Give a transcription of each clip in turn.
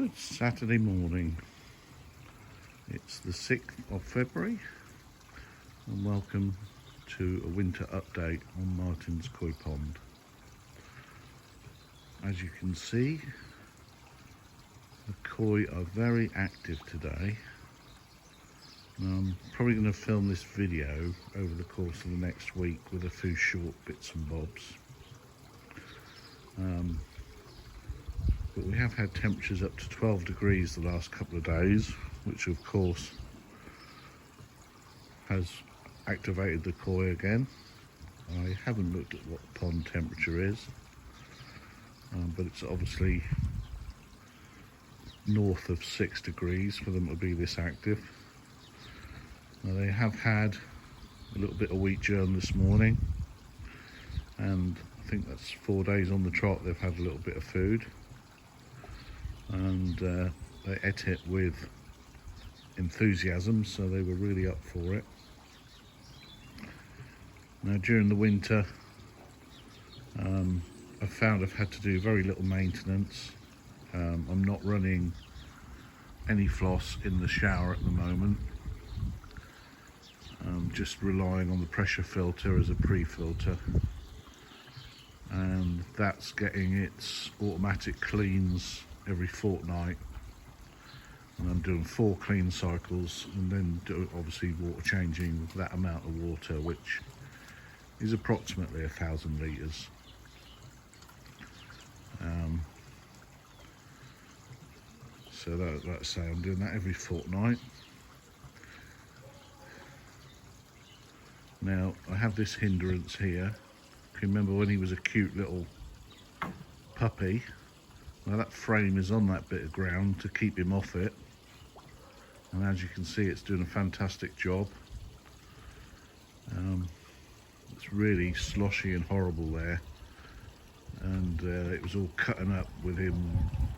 Good Saturday morning. It's the 6th of February and welcome to a winter update on Martin's Koi Pond. As you can see, the koi are very active today. I'm probably going to film this video over the course of the next week with a few short bits and bobs. But we have had temperatures up to 12 degrees the last couple of days, which of course has activated the koi again. I haven't looked at what the pond temperature is, but it's obviously north of 6 degrees for them to be this active. Now, they have had a little bit of wheat germ this morning, and I think that's 4 days on the trot they've had a little bit of food, and they ate it with enthusiasm, so they were really up for it. Now, during the winter, I've found I've had to do very little maintenance. I'm not running any floss in the shower at the moment. I'm just relying on the pressure filter as a pre-filter, and that's getting its automatic cleans every fortnight, and I'm doing 4 clean cycles, and then obviously water changing that amount of water, which is approximately 1,000 litres. So that's I'm doing that every fortnight. Now, I have this hindrance here. If you remember when he was a cute little puppy, well, that frame is on that bit of ground to keep him off it, and as you can see, it's doing a fantastic job. It's really sloshy and horrible there, and it was all cutting up with him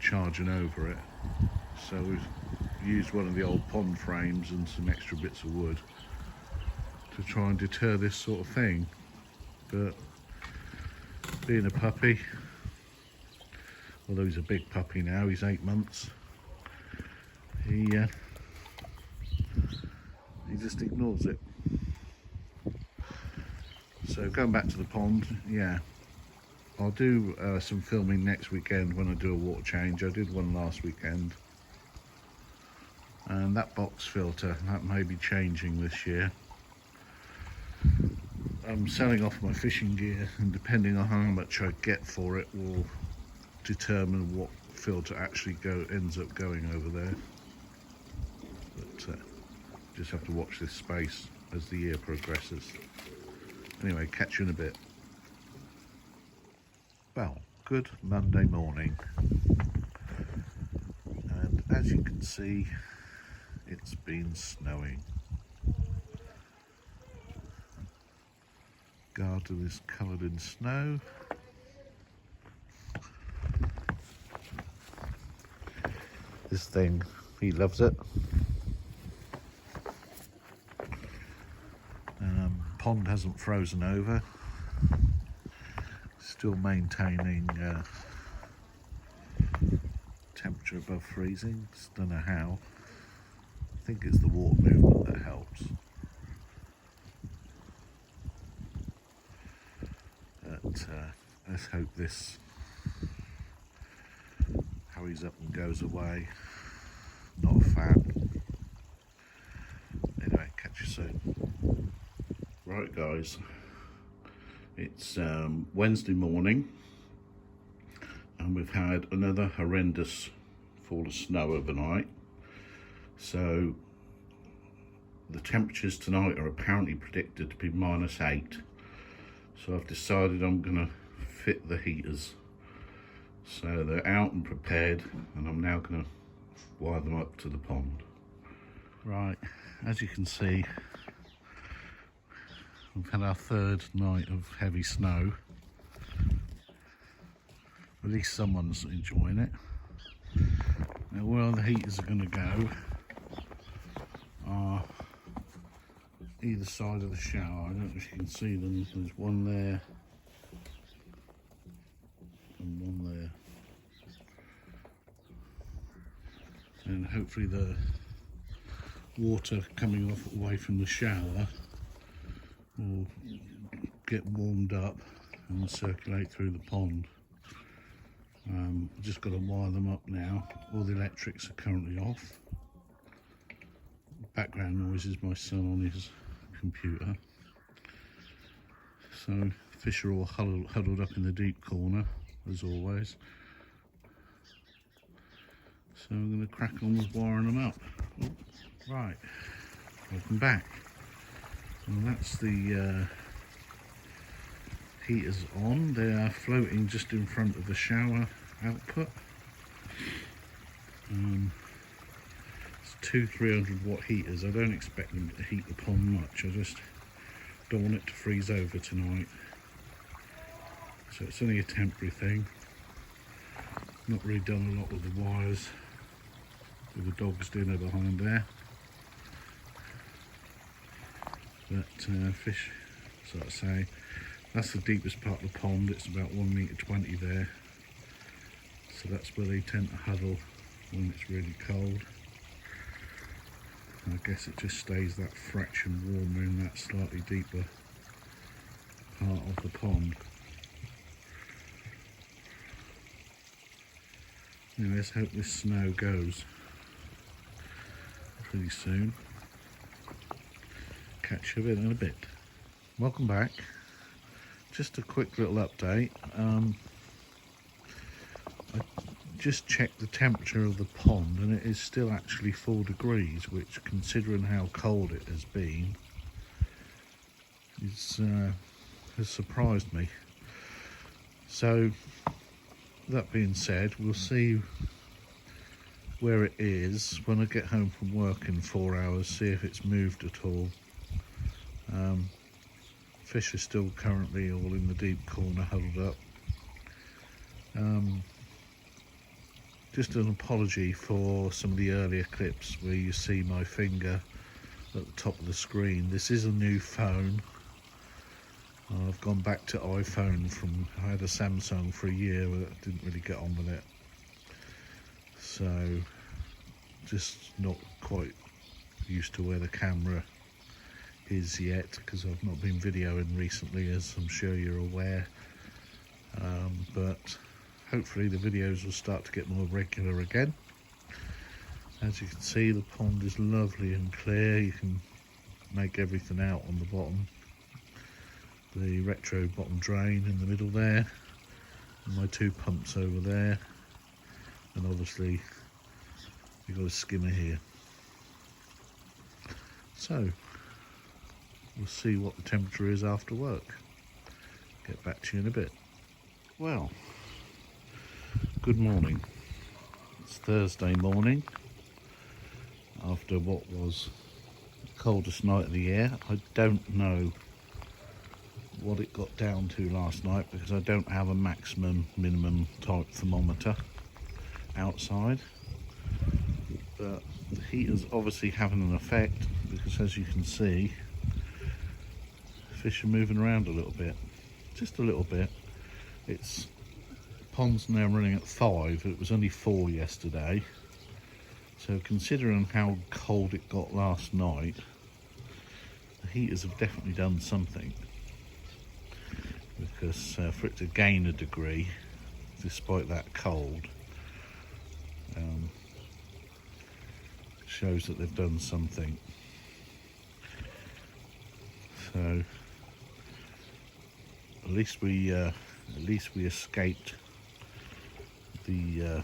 charging over it, so we've used one of the old pond frames and some extra bits of wood to try and deter this sort of thing. But being a puppy, although he's a big puppy now, he's 8 months, he just ignores it. So going back to the pond, yeah, I'll do some filming next weekend when I do a water change. I did one last weekend, and that box filter, that may be changing this year. I'm selling off my fishing gear, and depending on how much I get for it will determine what filter actually ends up going over there. But just have to watch this space as the year progresses. Anyway, catch you in a bit. Well, good Monday morning, and as you can see, it's been snowing. Garden is covered in snow. This thing, he loves it. Pond hasn't frozen over. Still maintaining temperature above freezing. Just don't know how. I think it's the water movement that helps. But let's hope this hurries up and goes away. Not a fan. Anyway, catch you soon. Right guys, it's Wednesday morning, and we've had another horrendous fall of snow overnight. So the temperatures tonight are apparently predicted to be -8. So I've decided I'm going to fit the heaters. So they're out and prepared, and I'm now going to wire them up to the pond. Right, as you can see, we've had our 3rd night of heavy snow. At least someone's enjoying it. Now, where the heaters are going to go are either side of the shower. I don't know if you can see them. There's one there and one there. hopefully the water coming off away from the shower will get warmed up and circulate through the pond. Just got to wire them up now. All the electrics are currently off. Background noise is my son on his computer. So fish are all huddled up in the deep corner as always. So I'm going to crack on with wiring them up. Oh, right, welcome back. And that's the heaters on. They are floating just in front of the shower output. It's two 300 watt heaters. I don't expect them to heat the pond much. I just don't want it to freeze over tonight. So it's only a temporary thing. Not really done a lot with the wires with the dog's dinner behind there. But fish, so I say, that's the deepest part of the pond. It's about 1.20 meters there. So that's where they tend to huddle when it's really cold. I guess it just stays that fraction warmer in that slightly deeper part of the pond. Now let's hope this snow goes pretty soon. Catch you in a bit. Welcome back. Just a quick little update. I just checked the temperature of the pond and it is still actually 4 degrees, which, considering how cold it has been, has surprised me. So that being said, we'll see where it is when I get home from work in 4 hours, see if it's moved at all. Fish are still currently all in the deep corner huddled up. Just an apology for some of the earlier clips where you see my finger at the top of the screen. This is a new phone. I've gone back to iPhone I had a Samsung for a year, but I didn't really get on with it. So, just not quite used to where the camera is yet, because I've not been videoing recently, as I'm sure you're aware. But hopefully the videos will start to get more regular again. As you can see, the pond is lovely and clear. You can make everything out on the bottom. The retro bottom drain in the middle there, and my 2 pumps over there, and obviously we've got a skimmer here. So we'll see what the temperature is after work. Get back to you in a bit. Well, good morning. It's Thursday morning after what was the coldest night of the year. I don't know what it got down to last night because I don't have a maximum minimum type thermometer outside, but the heater's obviously having an effect, because as you can see, fish are moving around a little bit, just a little bit. It's pond's now running at 5. It was only 4 yesterday, so considering how cold it got last night, the heaters have definitely done something. Because for it to gain a degree despite that cold shows that they've done something. So at least we escaped the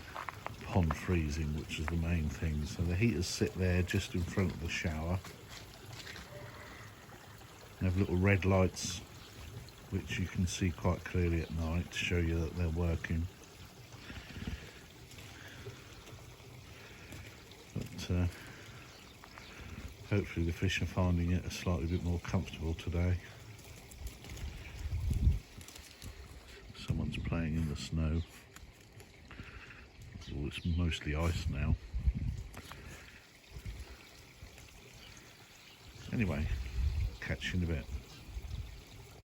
pond freezing, which is the main thing. So the heaters sit there just in front of the shower. They have little red lights which you can see quite clearly at night to show you that they're working. But hopefully the fish are finding it a slightly bit more comfortable today. Someone's playing in the snow. Well, it's mostly ice now. Anyway, catch you in a bit.